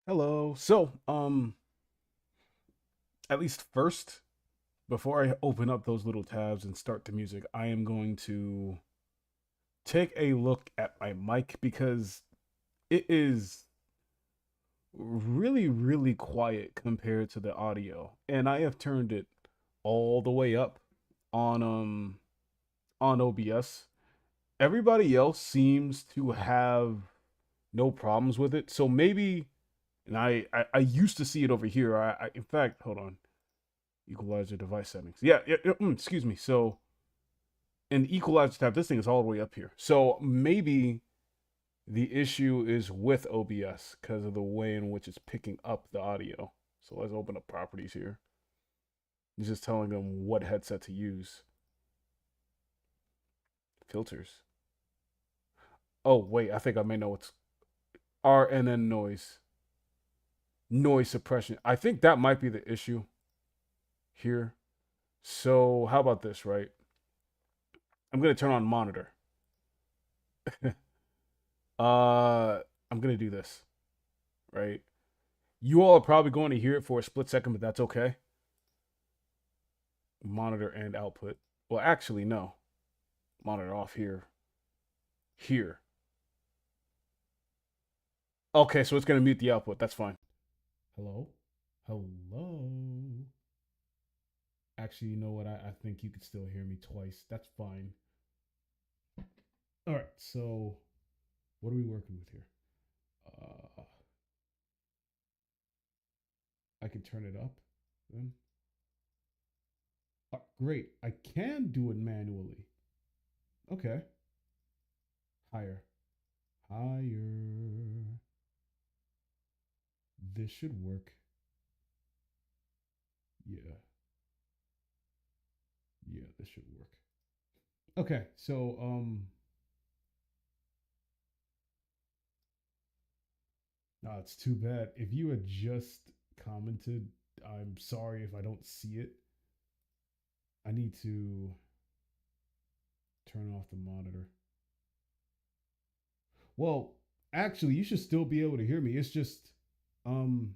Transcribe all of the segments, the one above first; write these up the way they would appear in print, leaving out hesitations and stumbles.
Hello. So, at least first, before I open up those little tabs and start the music, I am going to take a look at my mic because it is really, really quiet compared to the audio. And I have turned it all the way up on on OBS. Everybody else seems to have no problems with it. So maybe and I used to see it over here. I in fact, hold on. Equalizer device settings. Yeah, excuse me. So in the equalizer tab, this thing is all the way up here. So maybe the issue is with OBS because of the way in which it's picking up the audio. So let's open up properties here. It's just telling them what headset to use. Filters. Oh, wait, I think I may know what's RNN noise. Noise suppression. I think that might be the issue here. So how about this, right? I'm gonna turn on monitor. I'm gonna do this, right? You all are probably going to hear it for a split second, but that's okay. Monitor and output. Well, actually, no. Monitor off here. Here. Okay, so it's gonna mute the output. That's fine. Hello? Hello? Actually, you know what? I think you could still hear me twice. That's fine. All right, so what are we working with here? I can turn it up then. Great. I can do it manually. Okay. Higher. Higher. This should work. Yeah. Yeah, this should work. Okay, so it's too bad. If you had just commented, I'm sorry if I don't see it. I need to turn off the monitor. Well, actually, you should still be able to hear me. It's just um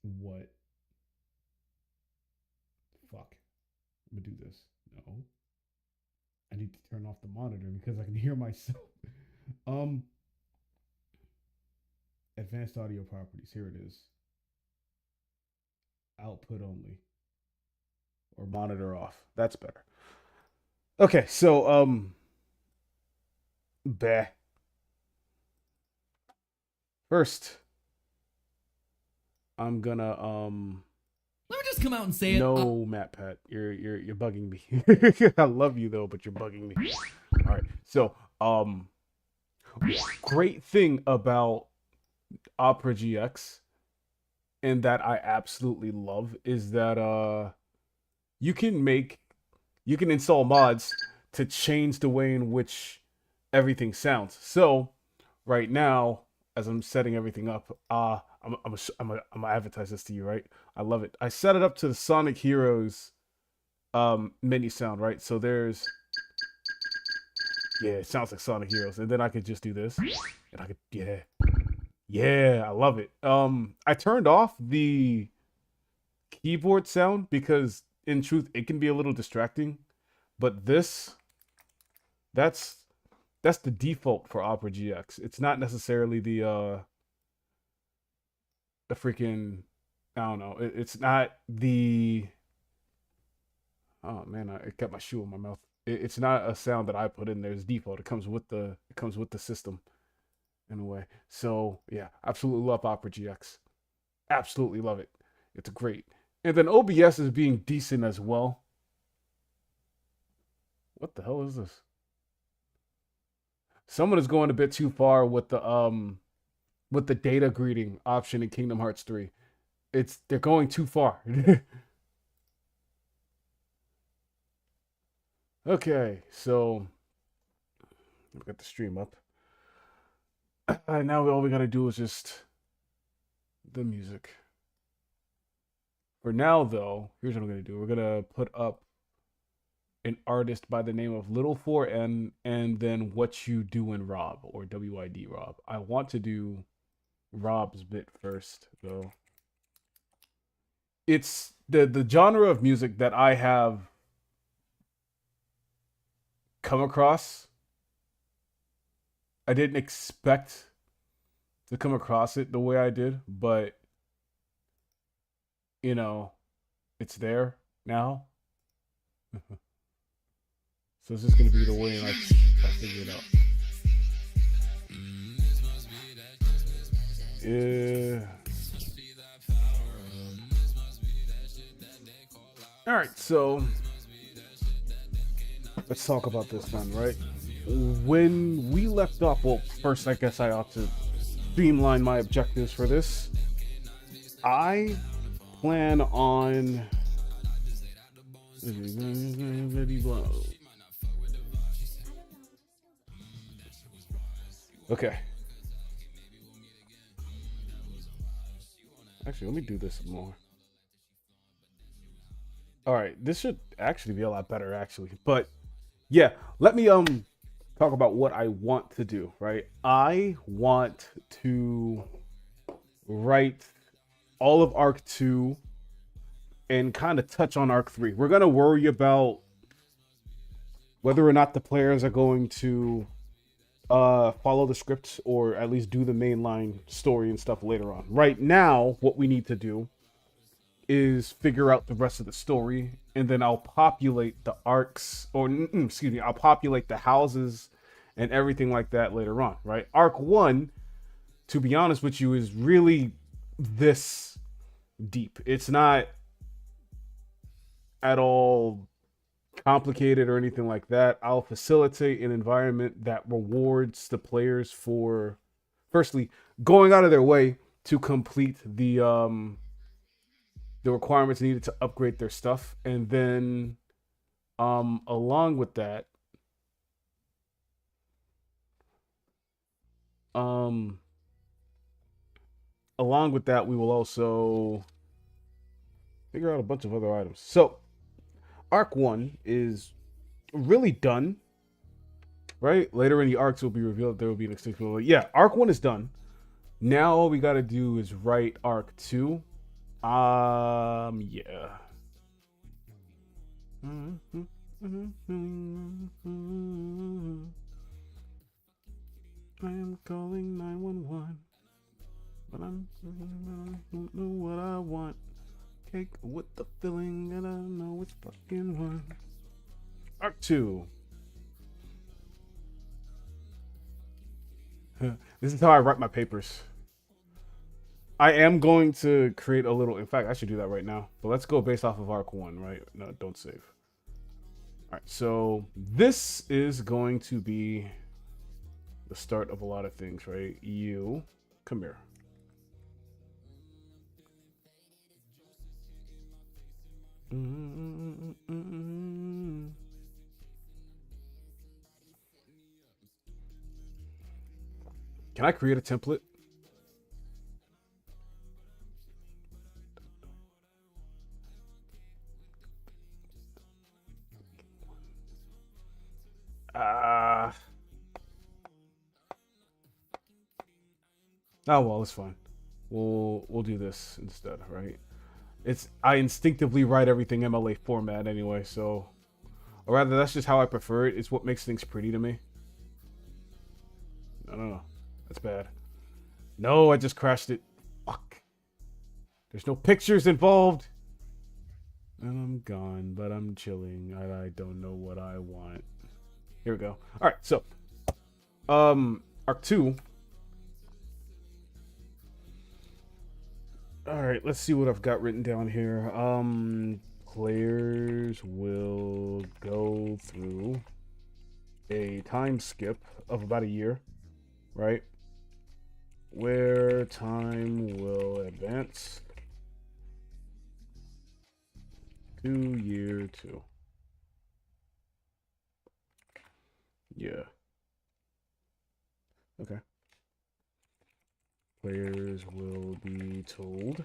what? Fuck. I'm gonna do this. No. I need to turn off the monitor because I can hear myself. um Advanced audio properties. Here it is. Output only or monitor off. That's better. Okay, so bah. First, I'm gonna Let me just come out and say it. no, Matt Pat, you're bugging me. I love you though, but you're bugging me. All right. So, great thing about Opera GX and that I absolutely love is that you can make you can install mods to change the way in which everything sounds. So, right now, as I'm setting everything up, I'm gonna advertise this to you, right? I love it. I set it up to the Sonic Heroes menu sound, right? So there's yeah, it sounds like Sonic Heroes, and then I could just do this, and I could yeah, I love it. I turned off the keyboard sound because in truth it can be a little distracting, but that's that's the default for Opera GX. It's not necessarily the freaking I don't know. It's not the oh man, I kept my shoe in my mouth. It's not a sound that I put in there. It's default. It comes with the system in a way. So yeah, absolutely love Opera GX. Absolutely love it. It's great. And then OBS is being decent as well. What the hell is this? Someone is going a bit too far with the data greeting option in Kingdom Hearts 3. They're going too far. Okay, so I've got the stream up. Now all we gotta do is just the music. For now, though, here's what I'm gonna do. We're gonna put up an artist by the name of Little 4N and then What You Do in Rob or WID Rob. I want to do Rob's bit first, though. It's the genre of music that I have come across. I didn't expect to come across it the way I did, but you know, it's there now. So it's just gonna be the way I figure it out. Yeah. All right, so let's talk about this then, right? When we left off, well, first I guess I ought to streamline my objectives for this. I plan on okay. Actually, let me do this more. All right, this should actually be a lot better, actually. But yeah, let me talk about what I want to do. Right, I want to write all of Arc 2 and kind of touch on Arc 3. We're gonna worry about whether or not the players are going to follow the script or at least do the mainline story and stuff later on. Right now, what we need to do is figure out the rest of the story, and then I'll populate the arcs, or excuse me, I'll populate the houses and everything like that later on, right? Arc 1, to be honest with you, is really this deep. It's not at all complicated or anything like that. I'll facilitate an environment that rewards the players for, firstly, going out of their way to complete the requirements needed to upgrade their stuff, and then along with that, we will also figure out a bunch of other items. So Arc 1 is really done, right? Later in the arcs will be revealed there will be an extinction. But yeah, Arc 1 is done. Now all we gotta do is write Arc 2. Yeah. I am calling 911, but I don't know what I want. Cake with the filling, and I know which fucking one. Arc 2. This is how I write my papers. I am going to create a little. In fact, I should do that right now. But let's go based off of Arc 1, right? No, don't save. All right, so this is going to be the start of a lot of things, right? You, come here. Can I create a template? Oh well, it's fine. We'll do this instead, right? I instinctively write everything MLA format anyway, so, or rather, that's just how I prefer it. It's what makes things pretty to me. No, that's bad. No, I just crashed it. Fuck. There's no pictures involved. And I'm gone, but I'm chilling. I don't know what I want. Here we go. All right, so, Arc 2. All right, let's see what I've got written down here. Players will go through a time skip of about a year, right? Where time will advance to year 2. Yeah. Okay. Players will be told.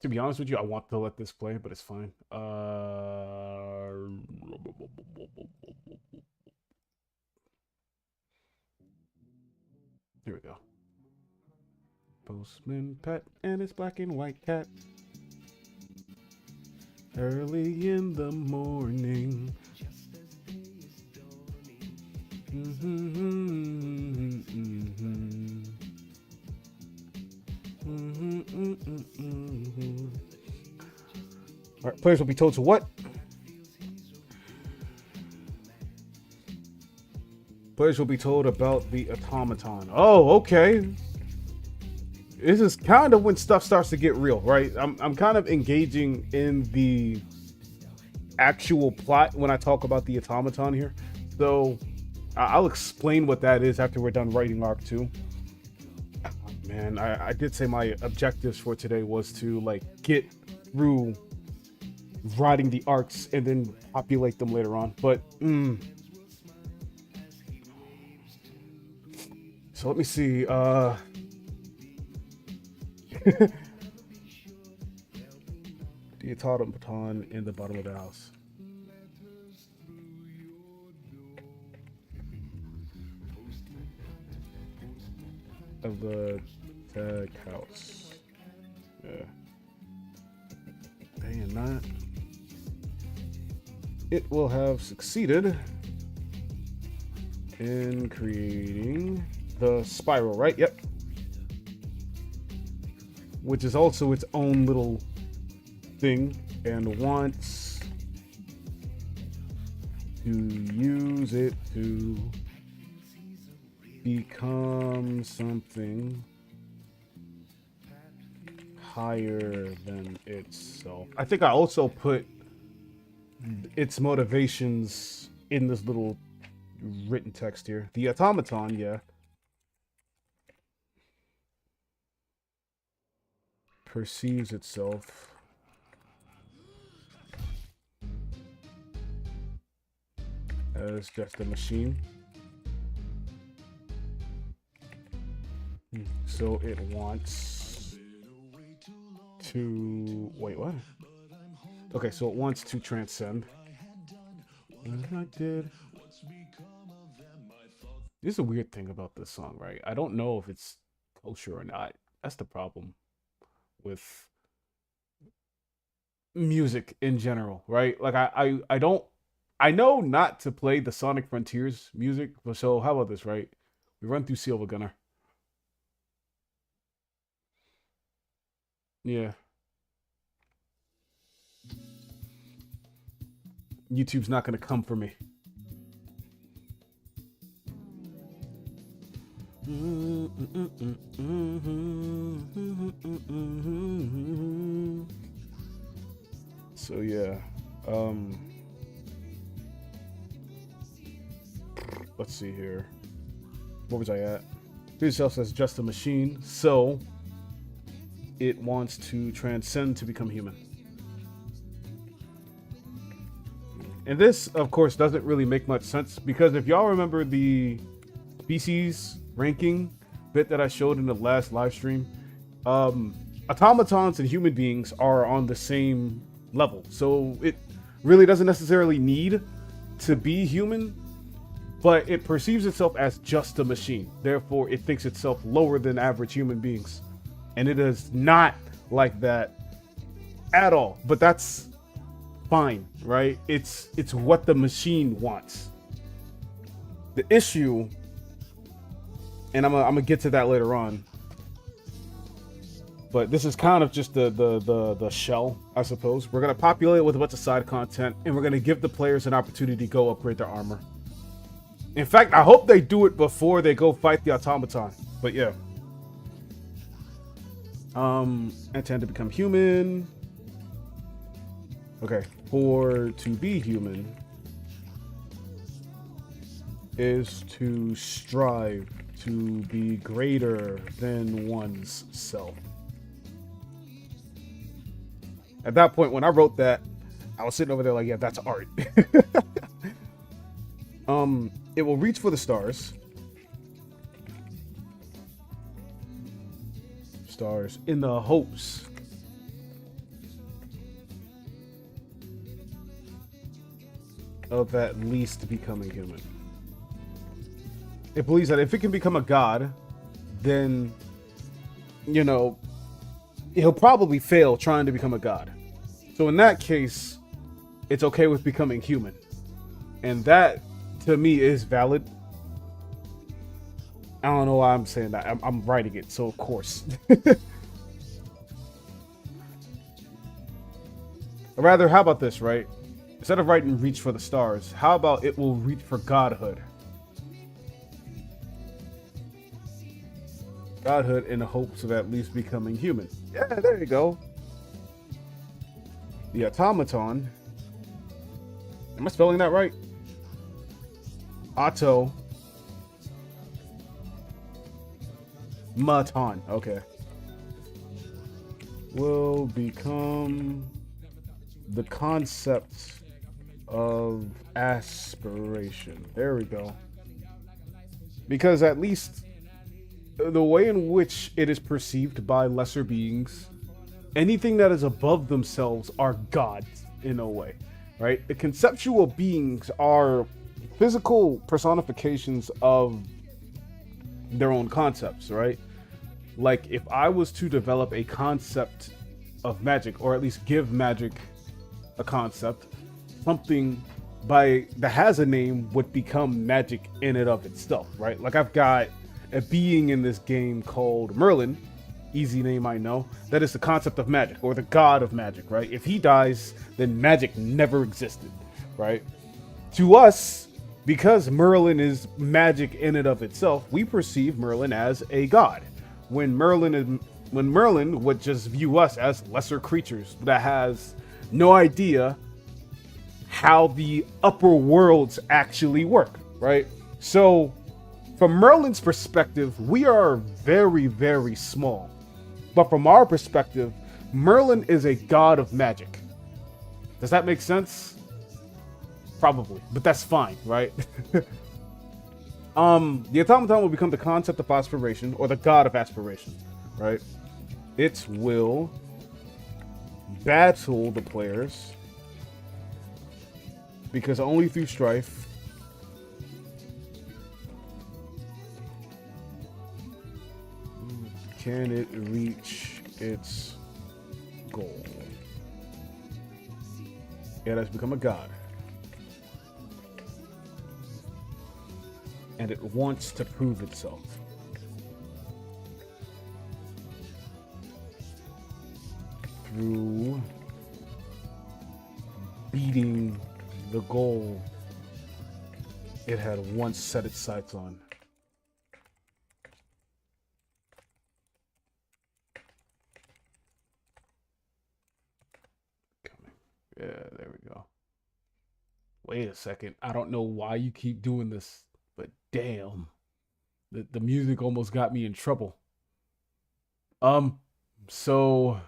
To be honest with you, I want to let this play, but it's fine. Here we go. Postman Pat and his black and white cat. Early in the morning. All right, players will be told to what? Players will be told about the automaton. Oh, okay. This is kind of when stuff starts to get real, right? I'm kind of engaging in the actual plot when I talk about the automaton here. So I'll explain what that is after we're done writing Arc 2. Man, I did say my objectives for today was to like get through writing the arcs and then populate them later on. But so let me see. The automaton in the bottom of the house. Of the tag house. Yeah. Dang that. It will have succeeded in creating the spiral, right? Yep. Which is also its own little thing, and wants to use it to become something higher than itself. I think I also put its motivations in this little written text here. The automaton, yeah, perceives itself as just a machine. So it wants to... Wait, what? Okay, so it wants to transcend. I did. This is a weird thing about this song, right? I don't know if it's kosher or not. That's the problem with music in general, right? Like I don't... I know not to play the Sonic Frontiers music, but so how about this, right? We run through Silver Gunner. Yeah. YouTube's not gonna come for me. So yeah. Let's see here. Where was I at? Treat itself as just a machine, so it wants to transcend to become human. And this, of course, doesn't really make much sense because if y'all remember the species ranking bit that I showed in the last live stream, automatons and human beings are on the same level. So it really doesn't necessarily need to be human, but it perceives itself as just a machine. Therefore, it thinks itself lower than average human beings. And it is not like that at all. But that's fine, right? It's what the machine wants. The issue, and I'm gonna get to that later on, but this is kind of just the shell, I suppose. We're gonna populate it with a bunch of side content, and we're gonna give the players an opportunity to go upgrade their armor. In fact, I hope they do it before they go fight the automaton. But yeah. Intend to become human. Okay, for to be human is to strive to be greater than one's self. At that point, when I wrote that, I was sitting over there like, yeah, that's art. It will reach for the stars. Stars in the hopes of at least becoming human. It believes that if it can become a god, then, you know, he'll probably fail trying to become a god. So in that case, it's okay with becoming human. And that, to me, is valid. I don't know why I'm saying that. I'm writing it, so of course. Or rather, how about this, right? Instead of writing reach for the stars, how about it will reach for godhood? Godhood in the hopes of at least becoming human. Yeah, there you go. The automaton. Am I spelling that right? Auto. Maton. Okay. Will become the concept of aspiration. There we go. Because at least the way in which it is perceived by lesser beings, anything that is above themselves are gods in a way, right? The conceptual beings are physical personifications of their own concepts, right? Like if I was to develop a concept of magic, or at least give magic a concept, something that has a name would become magic in and of itself, right? Like I've got a being in this game called Merlin, easy name I know, that is the concept of magic, or the god of magic, right? If he dies, then magic never existed, right? To us, because Merlin is magic in and of itself, we perceive Merlin as a god. When Merlin would just view us as lesser creatures that has no idea how the upper worlds actually work, right? So from Merlin's perspective, we are very, very small. But from our perspective, Merlin is a god of magic. Does that make sense? Probably, but that's fine, right? The automaton will become the concept of aspiration, or the god of aspiration, right? It will battle the players, because only through strife can it reach its goal. It has become a god. And it wants to prove itself. Through beating the goal it had once set its sights on. Yeah, there we go. Wait a second. I don't know why you keep doing this, but damn. The music almost got me in trouble. So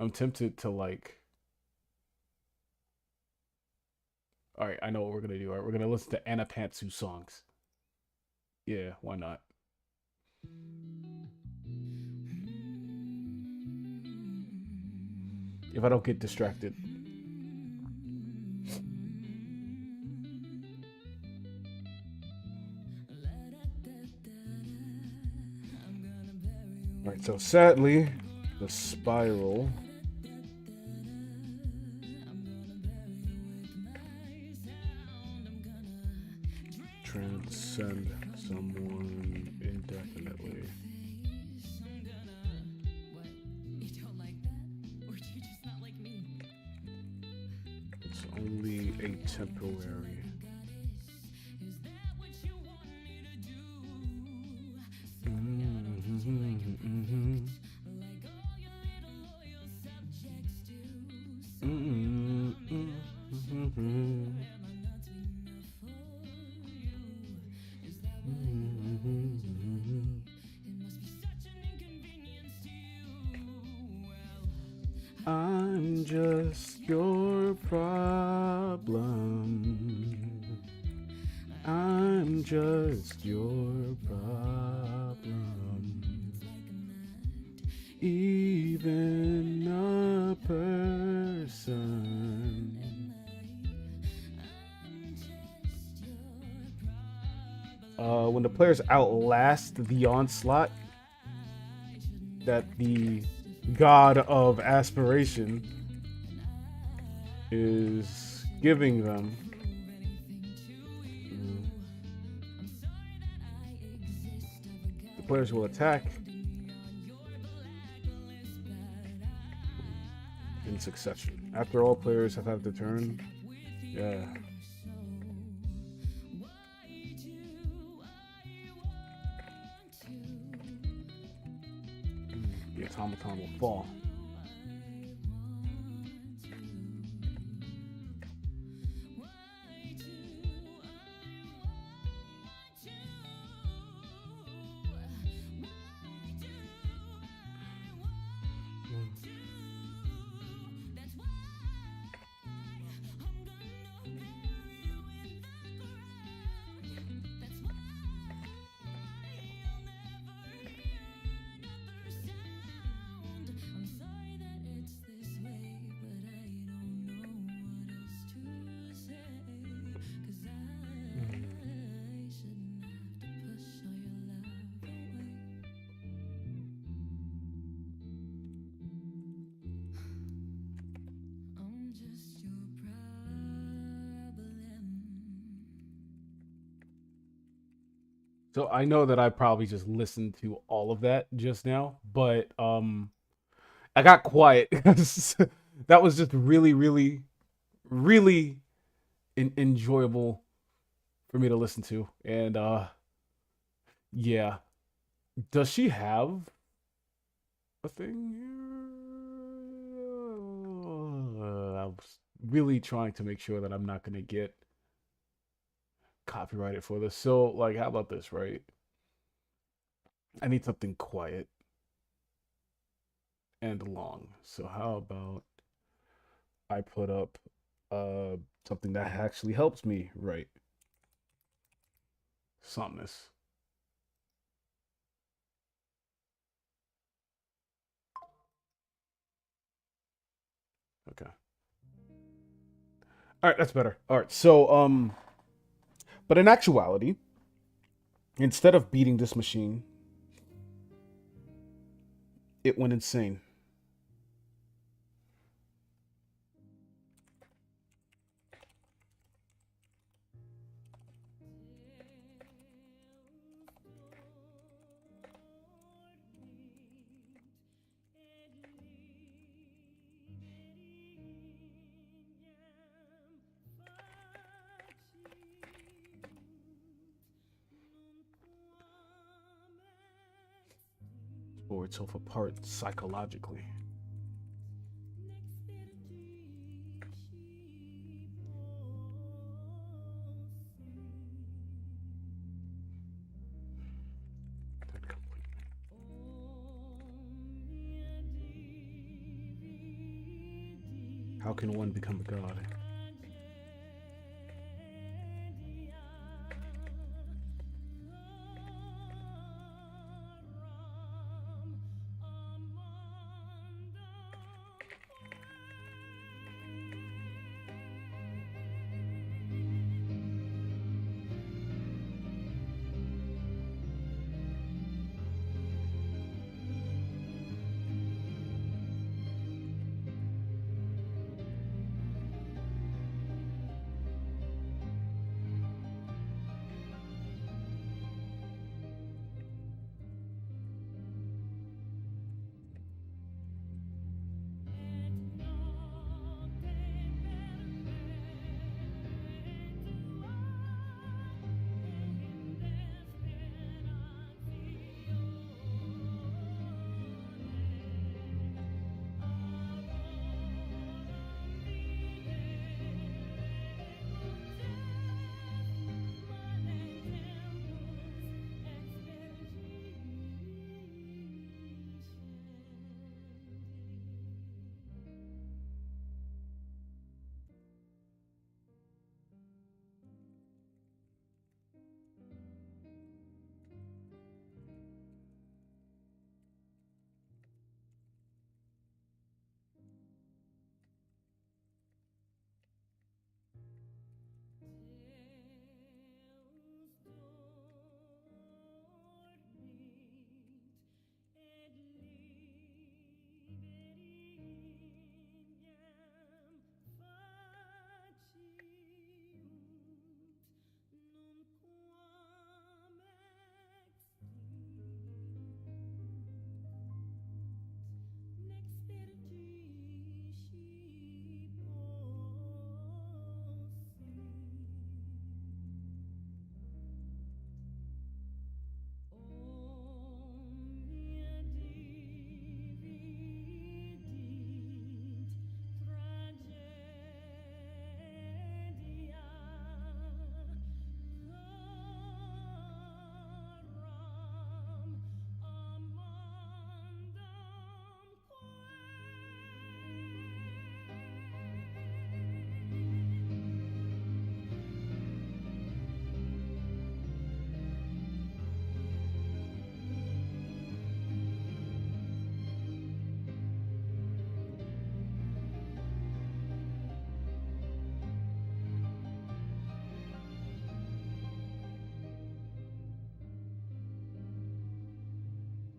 I'm tempted to like. All right, I know what we're gonna do. All right, we're gonna listen to Anna Pantsu songs. Yeah, why not? If I don't get distracted. All right, so sadly, the spiral transcend someone indefinitely. It's only a temporary. I'm just your problem. I'm just your problem. Even a person when the players outlast the onslaught that the god of aspiration is giving them, the players will attack in succession. After all players have had their turn, yeah. The automaton will fall. So I know that I probably just listened to all of that just now, but I got quiet because that was just really, really, really enjoyable for me to listen to. And yeah, does she have a thing here? I was really trying to make sure that I'm not gonna get copyrighted for this. So like, how about this, right? I need something quiet and long. So how about I put up something that actually helps me write somnus. Okay. All right, that's better. All right. So but in actuality, instead of beating this machine, it went insane. Tore itself apart psychologically. How can one become a god?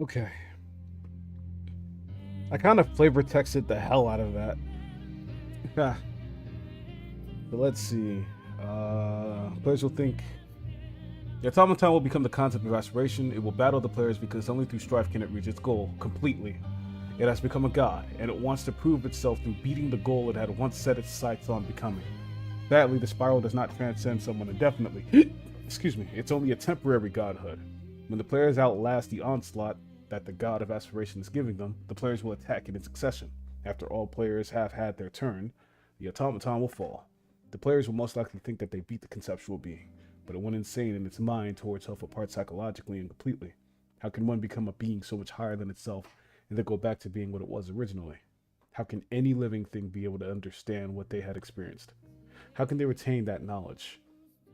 Okay. I kind of flavor texted the hell out of that. So let's see. Players will think the automaton will become the concept of aspiration. It will battle the players because only through strife can it reach its goal completely. It has become a god, and it wants to prove itself through beating the goal it had once set its sights on becoming. Sadly, the spiral does not transcend someone indefinitely. Excuse me, it's only a temporary godhood. When the players outlast the onslaught that the god of aspiration is giving them, the players will attack it in succession. After all players have had their turn, the automaton will fall. The players will most likely think that they beat the conceptual being, but it went insane in its mind, tore itself apart psychologically and completely. How can one become a being so much higher than itself and then go back to being what it was originally? How can any living thing be able to understand what they had experienced? How can they retain that knowledge?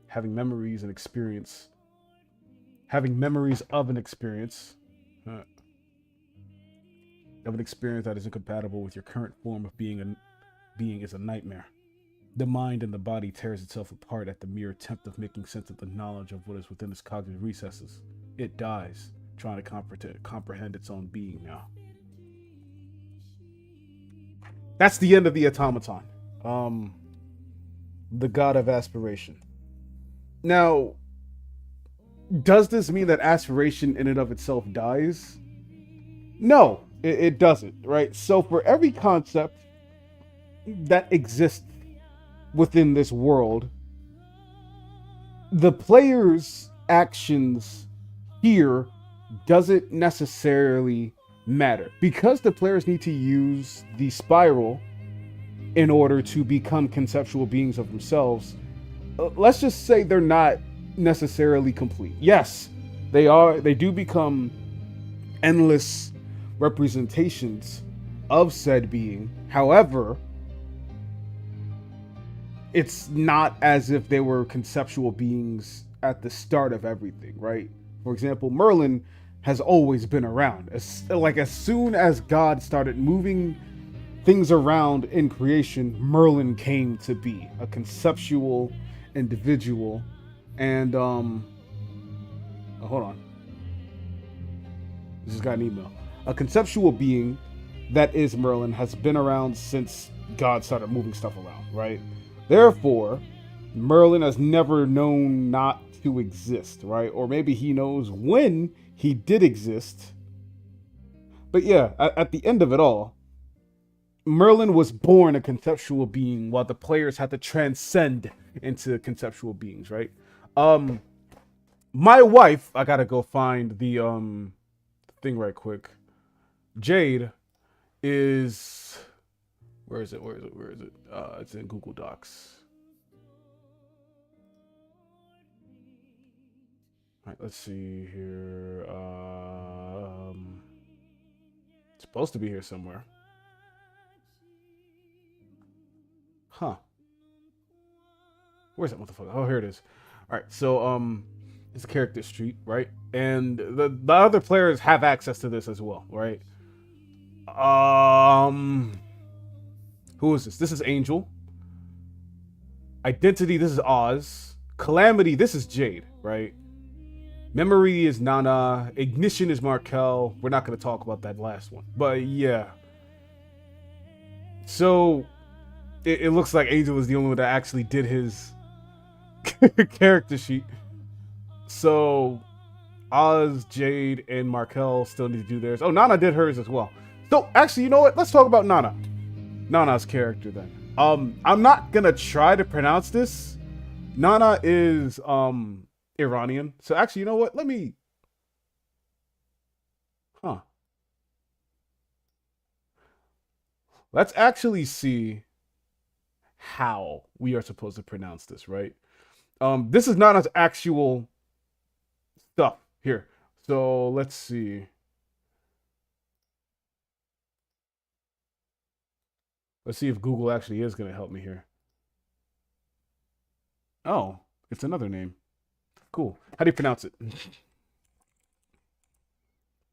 Having memories and experience, having memories of an experience, that is incompatible with your current form of being is a nightmare. The mind and the body tears itself apart at the mere attempt of making sense of the knowledge of what is within its cognitive recesses. It dies, trying to comprehend its own being now. That's the end of the automaton. The god of aspiration. Now, does this mean that aspiration in and of itself dies? No, it doesn't, right? So for every concept that exists within this world, the player's actions here doesn't necessarily matter. Because the players need to use the spiral in order to become conceptual beings of themselves, let's just say they're not necessarily complete. Yes, they do become endless representations of said being. However, it's not as if they were conceptual beings at the start of everything, right? For example, Merlin has always been around. As soon as God started moving things around in creation, Merlin came to be a conceptual individual. And hold on, I just got an email. A conceptual being that is Merlin has been around since God started moving stuff around, right? Therefore, Merlin has never known not to exist, right? Or maybe he knows when he did exist. But yeah, at the end of it all, Merlin was born a conceptual being while the players had to transcend into conceptual beings, right? My wife, I gotta go find the thing right quick. Jade is, where is it? It's in Google Docs. All right, let's see here. It's supposed to be here somewhere. Huh. Where's that motherfucker? Oh, here it is. All right, so it's a character street, right? And the other players have access to this as well, right? Who is this? This is Angel. Identity, this is Oz. Calamity, this is Jade, right? Memory is Nana. Ignition is Markel. We're not going to talk about that last one. But yeah. So it looks like Angel is the only one that actually did his character sheet. So Oz, Jade, and Markel still need to do theirs. Oh, Nana did hers as well. So actually, you know what? Let's talk about Nana. Nana's character then. I'm not gonna try to pronounce this. Nana is Iranian. So actually, you know what? Let's actually see how we are supposed to pronounce this, right? This is Nana's actual stuff here. So let's see. Let's see if Google actually is going to help me here. Oh, it's another name. Cool. How do you pronounce it?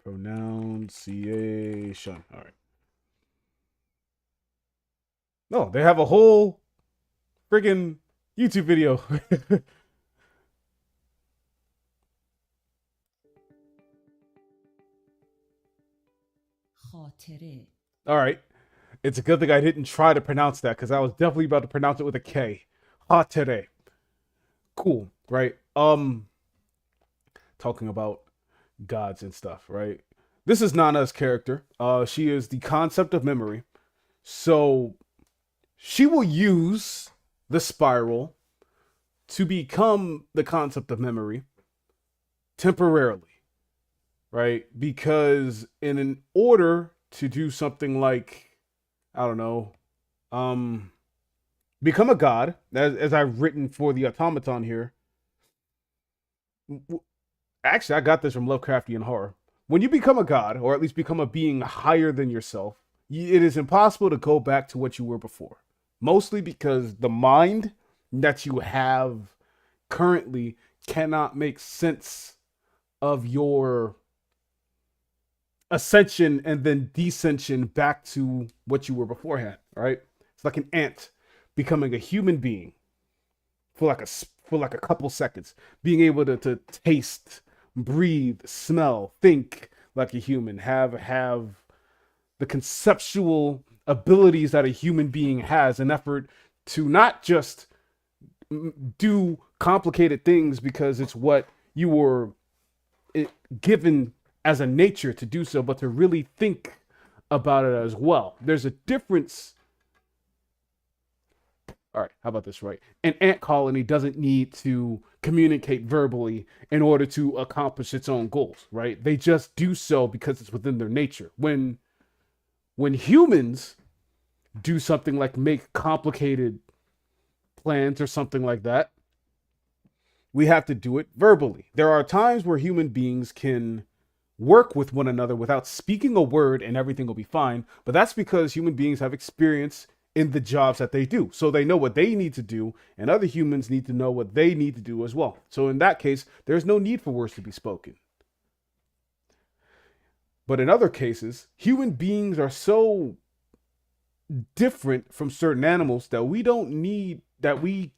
Pronunciation. All right. No, they have a whole friggin' YouTube video. All right. It's a good thing I didn't try to pronounce that because I was definitely about to pronounce it with a K. Hatere. Cool, right? Talking about gods and stuff, right? This is Nana's character. She is the concept of memory. So she will use the spiral to become the concept of memory temporarily, right? Because in order to do something like, I don't know, become a god, as I've written for the automaton here. Actually, I got this from Lovecraftian horror. When you become a god, or at least become a being higher than yourself, it is impossible to go back to what you were before. Mostly because the mind that you have currently cannot make sense of your ascension and then descension back to what you were beforehand, right? It's like an ant becoming a human being for like a couple seconds, being able to taste, breathe, smell, think like a human, have the conceptual abilities that a human being has, an effort to not just do complicated things because it's what you were given as a nature to do so, but to really think about it as well. There's a difference. All right, how about this, right? An ant colony doesn't need to communicate verbally in order to accomplish its own goals, right? They just do so because it's within their nature. When humans do something like make complicated plans or something like that, we have to do it verbally. There are times where human beings can work with one another without speaking a word and everything will be fine, but that's because human beings have experience in the jobs that they do. So they know what they need to do, and other humans need to know what they need to do as well. So in that case, there's no need for words to be spoken. But in other cases, human beings are so different from certain animals that we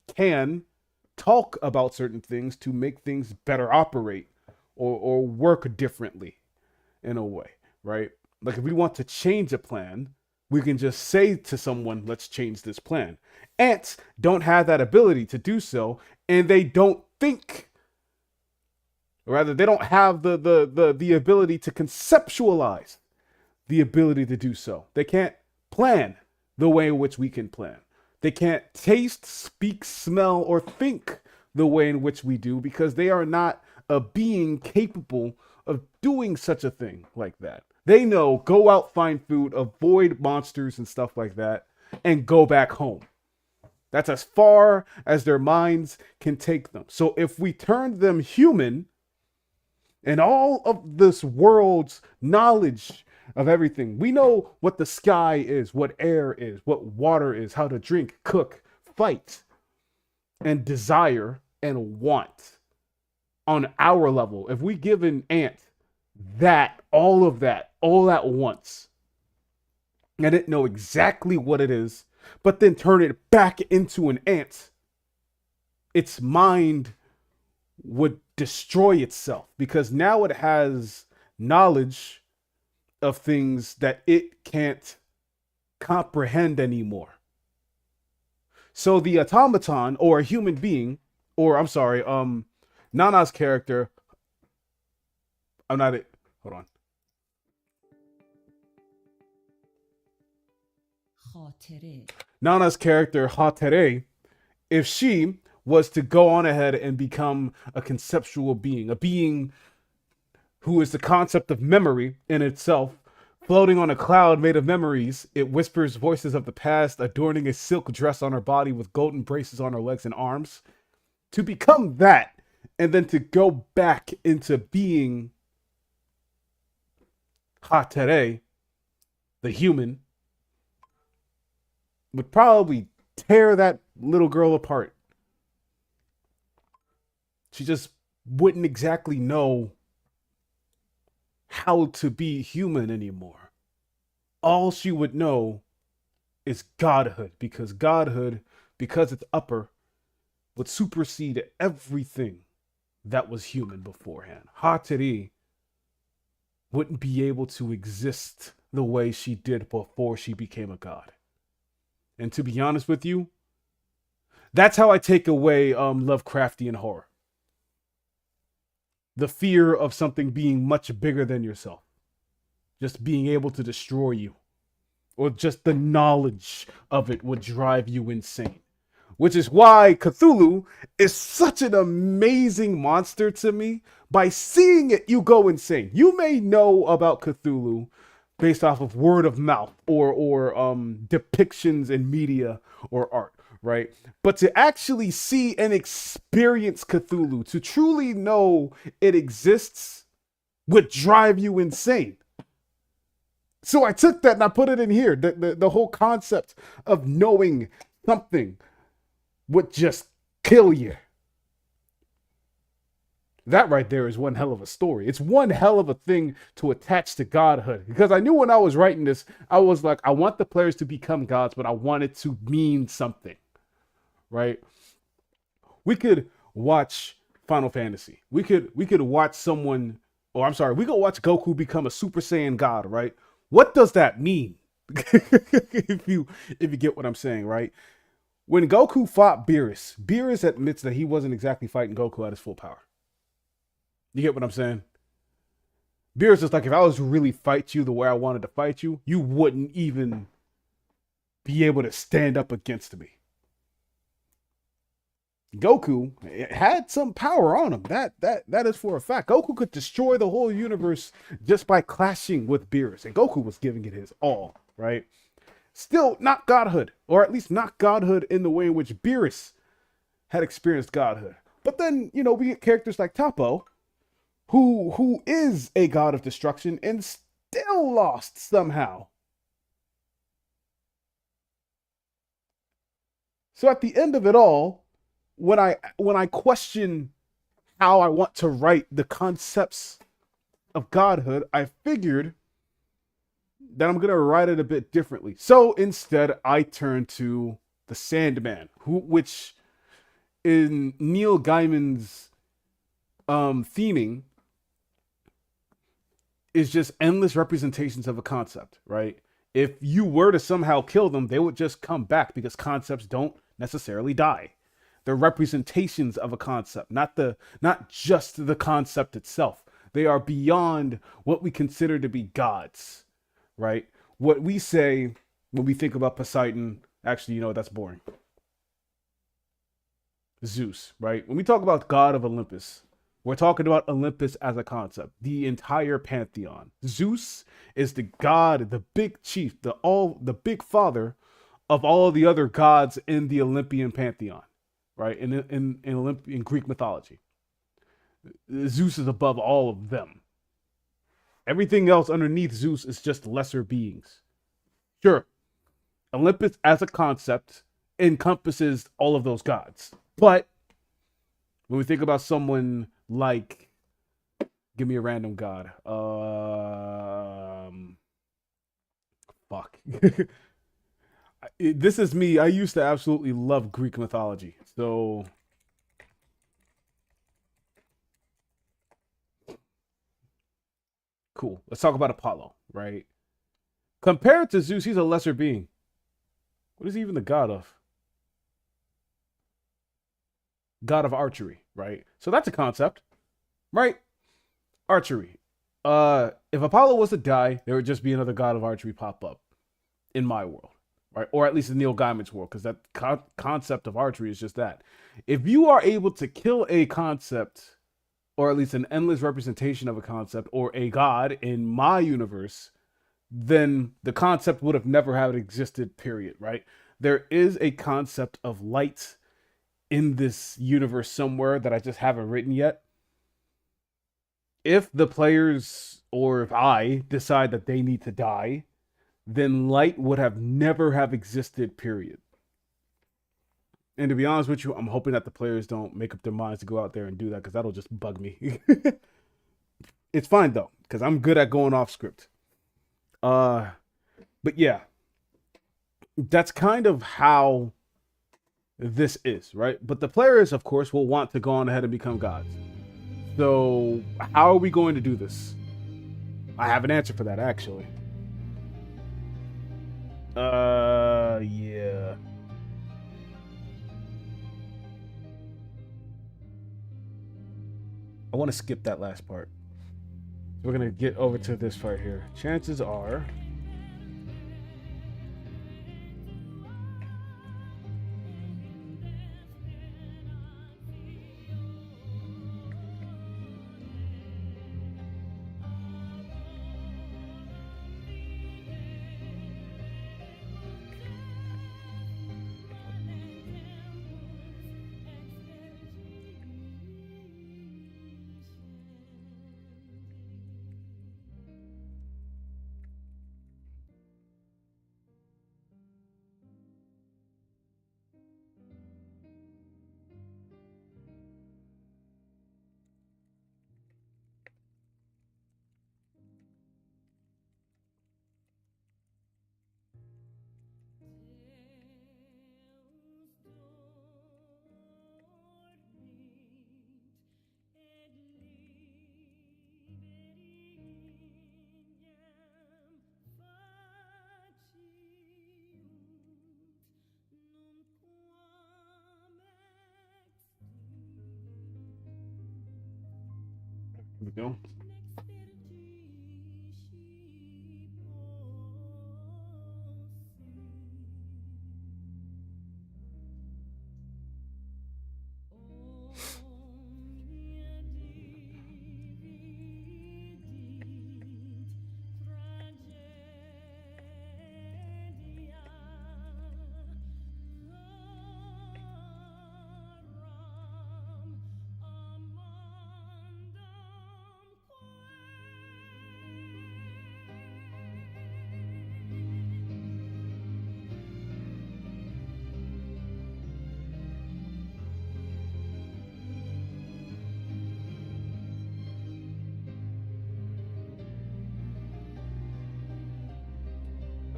can talk about certain things to make things better operate or work differently in a way, right? Like if we want to change a plan, we can just say to someone, let's change this plan. Ants don't have that ability to do so, and they don't think. Or rather, they don't have the ability to conceptualize the ability to do so. They can't plan the way in which we can plan. They can't taste, speak, smell, or think the way in which we do because they are not a being capable of doing such a thing like that. They know, go out, find food, avoid monsters and stuff like that, and go back home. That's as far as their minds can take them. So if we turn them human, and all of this world's knowledge of everything, we know what the sky is, what air is, what water is, how to drink, cook, fight, and desire and want on our level. If we give an ant all at once, and it know exactly what it is, but then turn it back into an ant, its mind would destroy itself because now it has knowledge of things that it can't comprehend anymore. So the automaton or a human being, or I'm sorry, Nana's character, hold on. Nana's character, Hatere, if she was to go on ahead and become a conceptual being, a being who is the concept of memory in itself, floating on a cloud made of memories, it whispers voices of the past, adorning a silk dress on her body with golden braces on her legs and arms. To become that, and then to go back into being Hatere, the human, would probably tear that little girl apart. She just wouldn't exactly know how to be human anymore. All she would know is godhood, because godhood, because it's upper, would supersede everything that was human beforehand. Hateri wouldn't be able to exist the way she did before she became a god. And to be honest with you, that's how I take away Lovecraftian horror. The fear of something being much bigger than yourself. Just being able to destroy you. Or just the knowledge of it would drive you insane. Which is why Cthulhu is such an amazing monster to me. By seeing it, you go insane. You may know about Cthulhu based off of word of mouth or depictions in media or art, right? But to actually see and experience Cthulhu, to truly know it exists, would drive you insane. So I took that and I put it in here. The whole concept of knowing something would just kill you. That right there is one hell of a story. It's one hell of a thing to attach to godhood. Because I knew when I was writing this, I was like, I want the players to become gods, but I want it to mean something, right? We could watch Final Fantasy. We could watch someone, or I'm sorry, we could watch Goku become a Super Saiyan god, right? What does that mean? if you get what I'm saying, right? When Goku fought Beerus admits that he wasn't exactly fighting Goku at his full power. You get what I'm saying? Beerus is like, if I was to really fight you the way I wanted to fight you, you wouldn't even be able to stand up against me. Goku had some power on him. That is for a fact. Goku could destroy the whole universe just by clashing with Beerus. And Goku was giving it his all, right? Still not godhood, or at least not godhood in the way in which Beerus had experienced godhood. But then, you know, we get characters like Toppo, who is a god of destruction and still lost somehow. So at the end of it all, when I question how I want to write the concepts of godhood, I figured that I'm gonna write it a bit differently. So instead, I turned to the Sandman, which in Neil Gaiman's theming is just endless representations of a concept, right? If you were to somehow kill them, they would just come back because concepts don't necessarily die. They're representations of a concept, not just the concept itself. They are beyond what we consider to be gods, right? What we say when we think about Poseidon, actually, you know, that's boring. Zeus, right? When we talk about God of Olympus, we're talking about Olympus as a concept, the entire pantheon. Zeus is the god, the big chief, the big father of all the other gods in the Olympian pantheon, right? In Greek mythology. Zeus is above all of them. Everything else underneath Zeus is just lesser beings. Sure, Olympus as a concept encompasses all of those gods. But when we think about someone like, give me a random god. Fuck. This is me. I used to absolutely love Greek mythology. So cool. Let's talk about Apollo, right? Compared to Zeus, he's a lesser being. What is he even the god of? God of archery, right? So that's a concept, right? Archery. If Apollo was to die, there would just be another god of archery pop up in my world, right? Or at least in Neil Gaiman's world, because that concept of archery is just that. If you are able to kill a concept, or at least an endless representation of a concept, or a god in my universe, then the concept would have never have existed, period, right? There is a concept of light in this universe somewhere that I just haven't written yet. If the players, or if I decide that they need to die, then light would have never have existed, period. And to be honest with you, I'm hoping that the players don't make up their minds to go out there and do that, because that'll just bug me. It's fine though, because I'm good at going off script. But yeah, that's kind of how this is, right? But the players, of course, will want to go on ahead and become gods. So how are we going to do this? I have an answer for that, actually. Yeah. I want to skip that last part. We're gonna get over to this part here. Chances are. Here we go.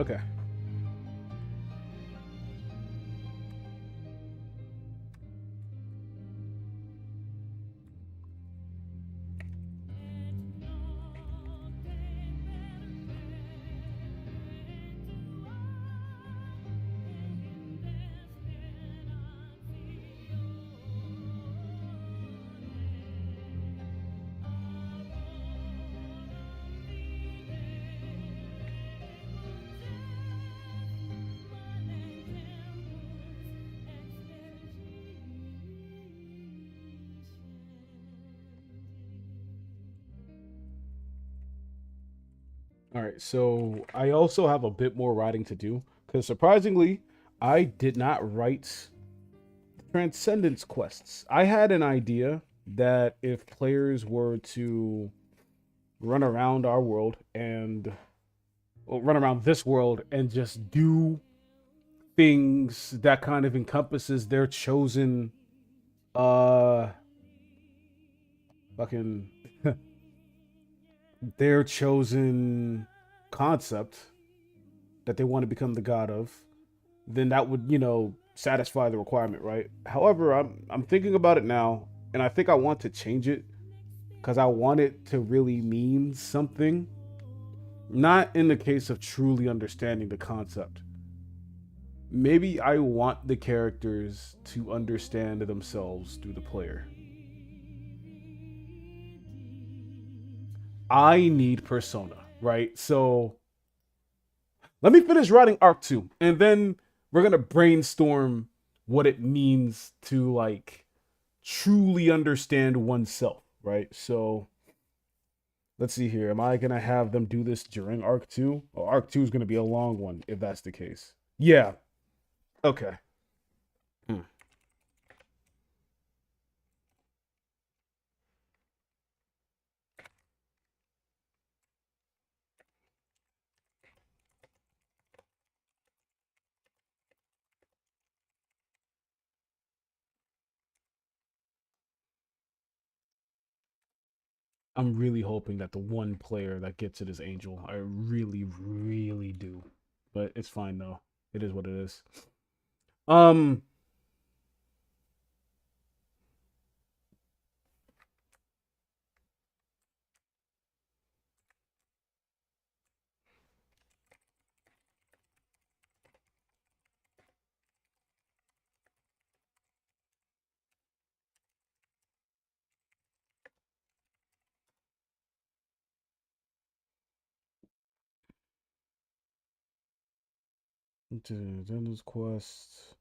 Okay. All right, so I also have a bit more writing to do because surprisingly, I did not write transcendence quests. I had an idea that if players were to run around our world and well, run around this world and just do things that kind of encompasses their chosen uh fucking their chosen concept that they want to become the god of, then that would, satisfy the requirement, right? However, I'm thinking about it now, and I think I want to change it because I want it to really mean something. Not in the case of truly understanding the concept. Maybe I want the characters to understand themselves through the player. I need persona, right? So let me finish writing arc 2 and then we're going to brainstorm what it means to like truly understand oneself, right? So let's see here. Am I going to have them do this during arc 2? Oh, arc 2 is going to be a long one if that's the case. Yeah. Okay. Hmm. I'm really hoping that the one player that gets it is Angel. I really, really do. But it's fine though. It is what it is. Um, Dennis Quest.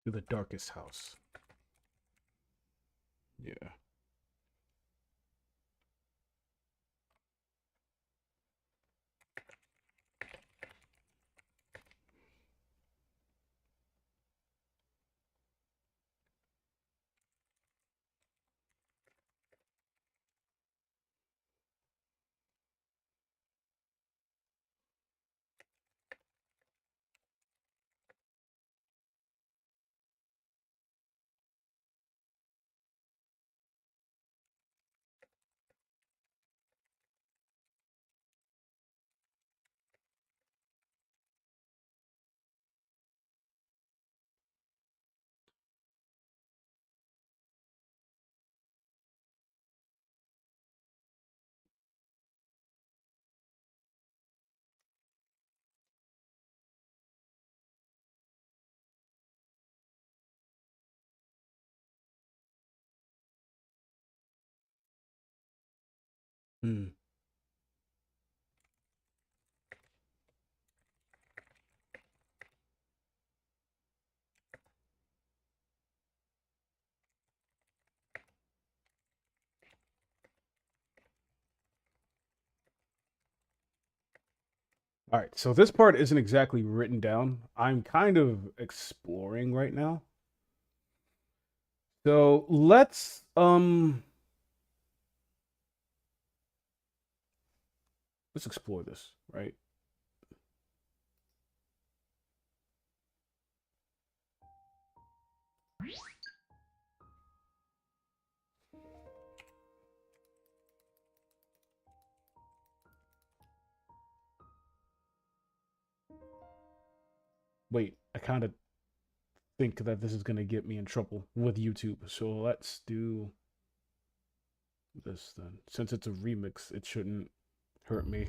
To the darkest house. Yeah. Hmm. All right, so this part isn't exactly written down. I'm kind of exploring right now. So let's explore this, right? Wait, I kind of think that this is going to get me in trouble with YouTube. So let's do this then. Since it's a remix, it shouldn't hurt me.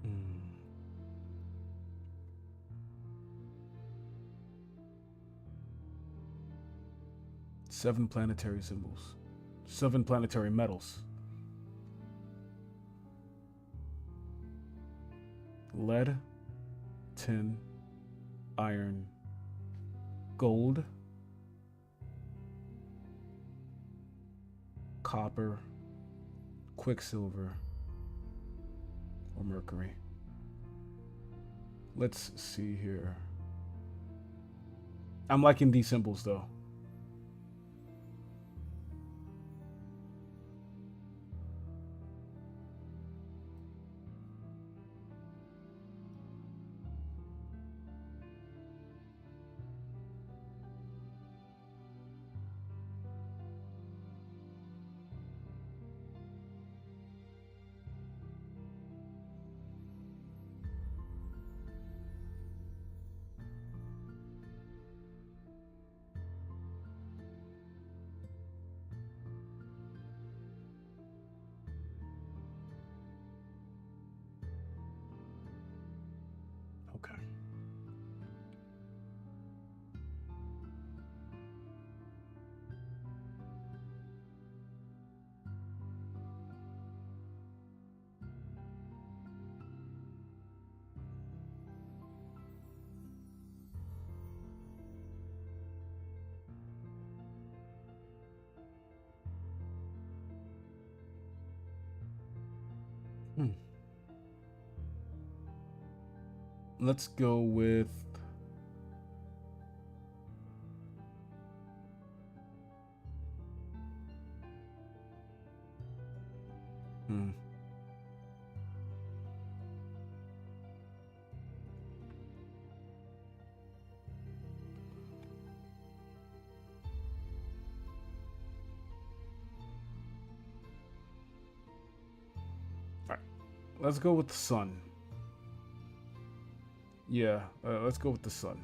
Hmm. 7 planetary symbols. 7 planetary metals. Lead, tin, iron, gold, copper, quicksilver, or mercury. Let's see here. I'm liking these symbols though. let's go with. Hmm. All right, let's go with the sun. Yeah, let's go with the sun.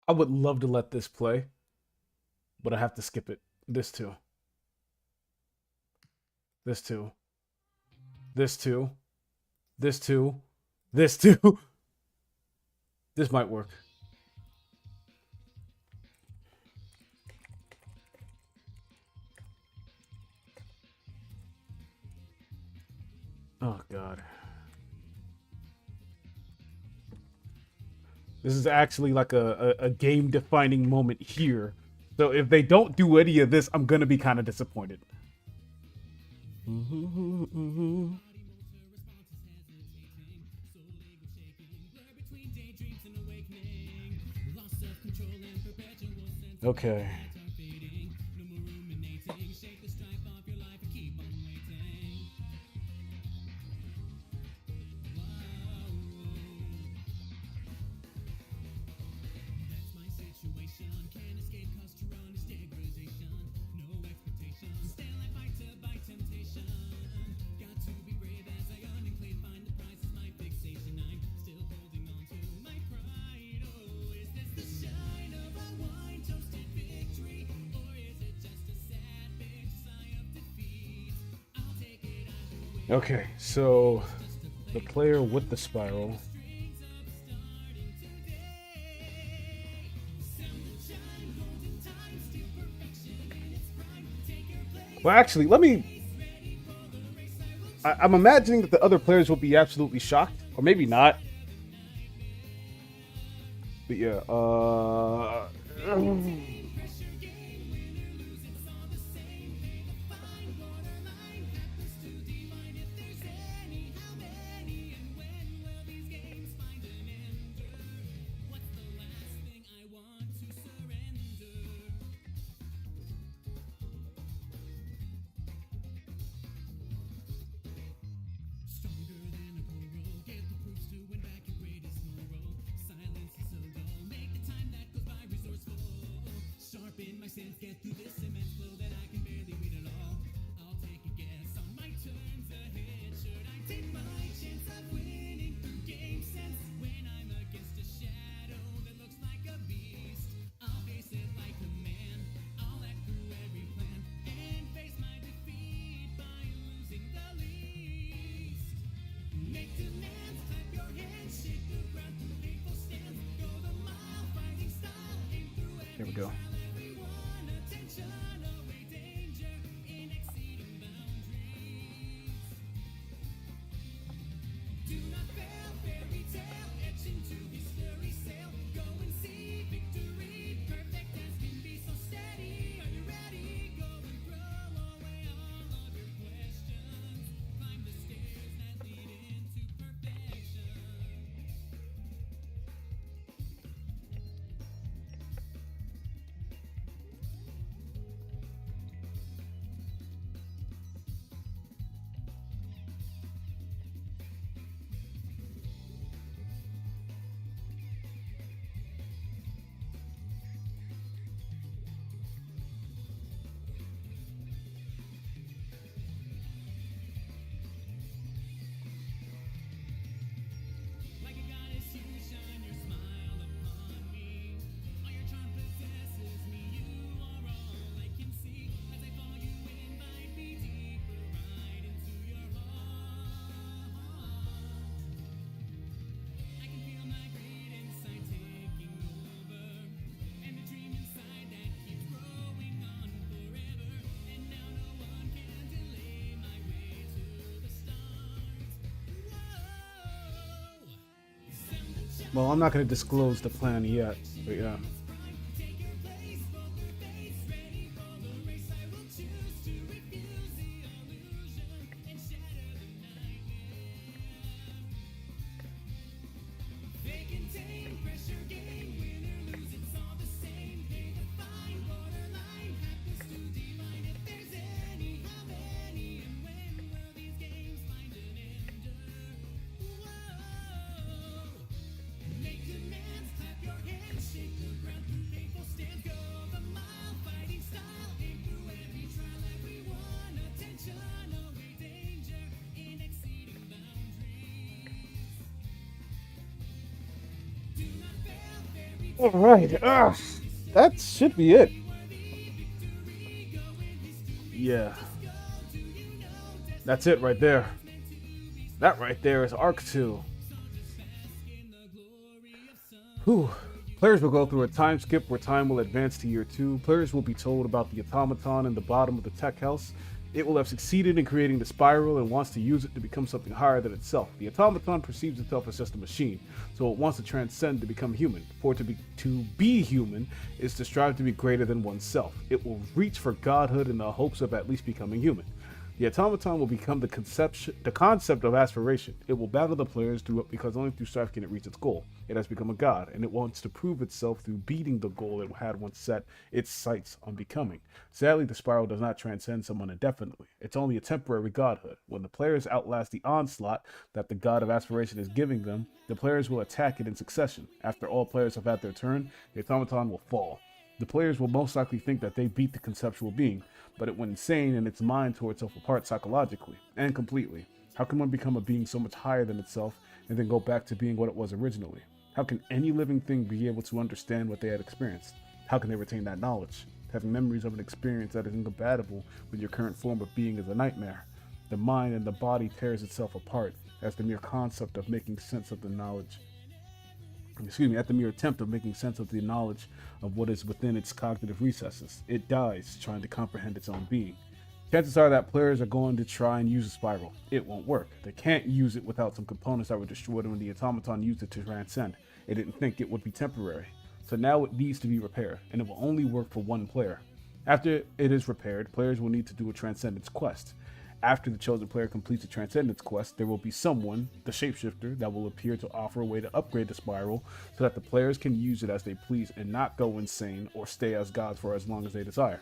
I would love to let this play, but I have to skip it. This too. This too. This too. This too. This too. This might work. Oh god. This is actually like a game defining moment here. So if they don't do any of this, I'm gonna be kind of disappointed. Okay. Okay, so the player with the spiral. Well, actually, let me. I'm imagining that the other players will be absolutely shocked, or maybe not. But yeah, Here we go. Well, I'm not going to disclose the plan yet, but yeah. All right, that should be it. Yeah, that's it right there. That right there is Arc 2. Whew. Players will go through a time skip where time will advance to year 2. Players will be told about the automaton in the bottom of the tech house. It will have succeeded in creating the spiral and wants to use it to become something higher than itself. The automaton perceives itself as just a machine, so it wants to transcend to become human. For to be human is to strive to be greater than oneself. It will reach for godhood in the hopes of at least becoming human. The automaton will become the concept of aspiration. It will battle the players because only through strife can it reach its goal. It has become a god, and it wants to prove itself through beating the goal it had once set its sights on becoming. Sadly, the spiral does not transcend someone indefinitely. It's only a temporary godhood. When the players outlast the onslaught that the god of aspiration is giving them, the players will attack it in succession. After all players have had their turn, the automaton will fall. The players will most likely think that they beat the conceptual being, but it went insane and its mind tore itself apart psychologically and completely. How can one become a being so much higher than itself and then go back to being what it was originally? How can any living thing be able to understand what they had experienced? How can they retain that knowledge? Having memories of an experience that is incompatible with your current form of being is a nightmare. The mind and the body tears itself apart as the mere concept of making sense of the knowledge. At the mere attempt of making sense of the knowledge of what is within its cognitive recesses. It dies trying to comprehend its own being. Chances are that players are going to try and use a spiral. It won't work. They can't use it without some components that were destroyed when the automaton used it to transcend. It didn't think it would be temporary. So now it needs to be repaired, and it will only work for one player. After it is repaired, players will need to do a transcendence quest. After the chosen player completes the transcendence quest, there will be someone, the shapeshifter, that will appear to offer a way to upgrade the spiral so that the players can use it as they please and not go insane or stay as gods for as long as they desire.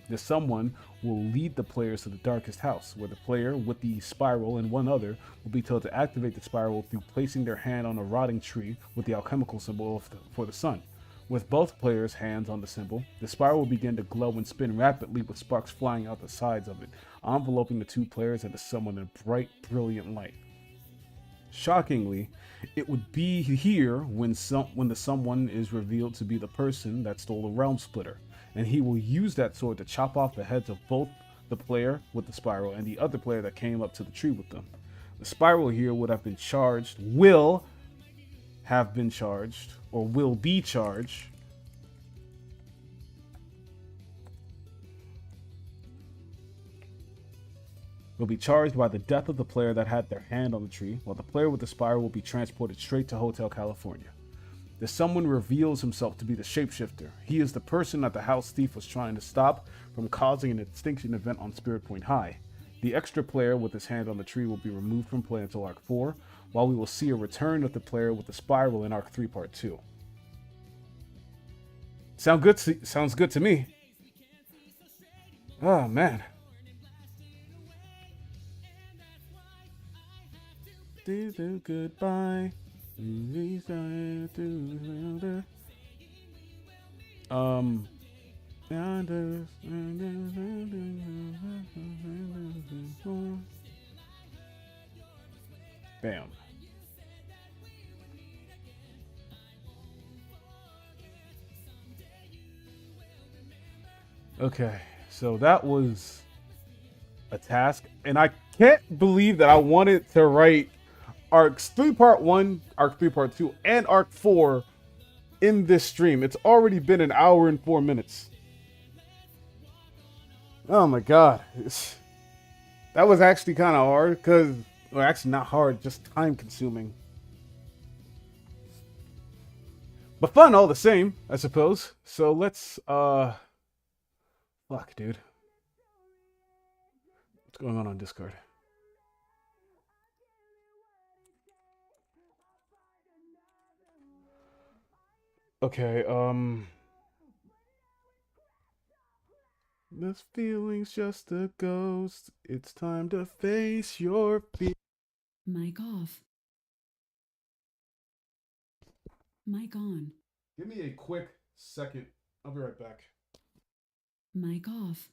This someone will lead the players to the darkest house, where the player with the spiral and one other will be told to activate the spiral through placing their hand on a rotting tree with the alchemical symbol for the sun. With both players' hands on the symbol, the spiral will begin to glow and spin rapidly with sparks flying out the sides of it, enveloping the two players and the someone in bright, brilliant light. Shockingly, it would be here when the someone is revealed to be the person that stole the realm splitter, and he will use that sword to chop off the heads of both the player with the spiral and the other player that came up to the tree with them. The spiral here will be charged, or will be charged will be charged by the death of the player that had their hand on the tree, while the player with the spire will be transported straight to Hotel California. The someone reveals himself to be the shapeshifter. He is the person that the house thief was trying to stop from causing an extinction event on Spirit Point High. The extra player with his hand on the tree will be removed from play until Arc 4, while we will see a return of the player with the spiral in Arc 3 Part 2. Sounds good to me. Oh, man. Goodbye. Bam. Okay, so that was a task, and I can't believe that I wanted to write Arcs 3 Part 1, Arc 3 Part 2, and Arc 4 in this stream. It's already been an hour and 4 minutes. Oh my god. That was actually kind of hard, because, well, actually not hard, just time consuming. But fun all the same, I suppose. So let's, fuck, dude. What's going on Discord? Okay, this feeling's just a ghost. It's time to face your fear. Mic off. Mic on. Give me a quick second. I'll be right back. Mic off.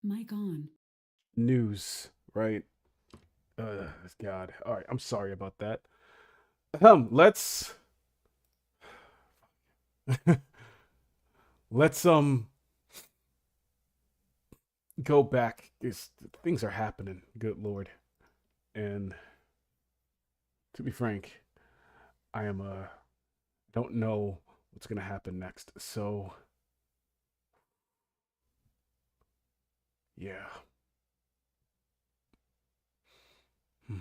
Mic on. News, right? God. All right, I'm sorry about that. Let's let's go back. Things are happening. Good lord. And to be frank, I am don't know what's gonna happen next. So yeah. Hmm.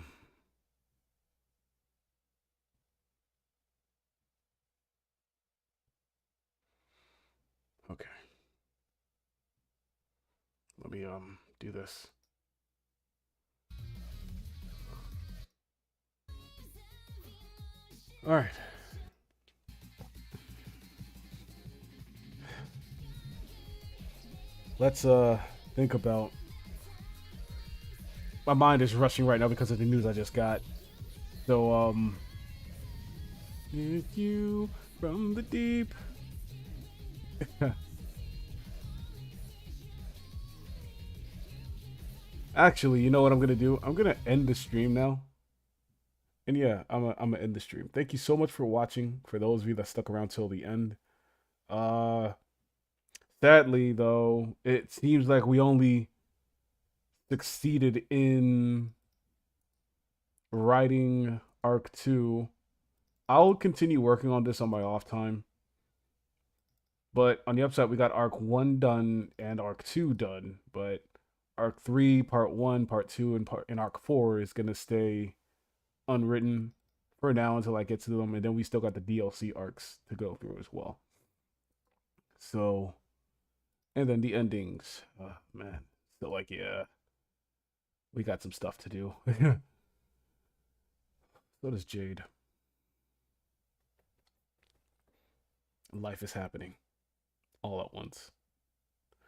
Okay. Let me do this. All right. Let's think about. My mind is rushing right now because of the news I just got. So it's you from the deep. Actually, you know what I'm gonna do? I'm gonna end the stream now. And yeah, I'm gonna end the stream. Thank you so much for watching. For those of you that stuck around till the end. Uh, Sadly though, it seems like we only succeeded in writing arc 2. I'll continue working on this on my off time. But on the upside, we got arc 1 done and arc 2 done, but arc 3, part 1, part 2 and arc 4 is going to stay unwritten for now until I get to them, and then we still got the DLC arcs to go through as well. So, and then the endings. Man, still like, yeah, we got some stuff to do. So does Jade. Life is happening all at once.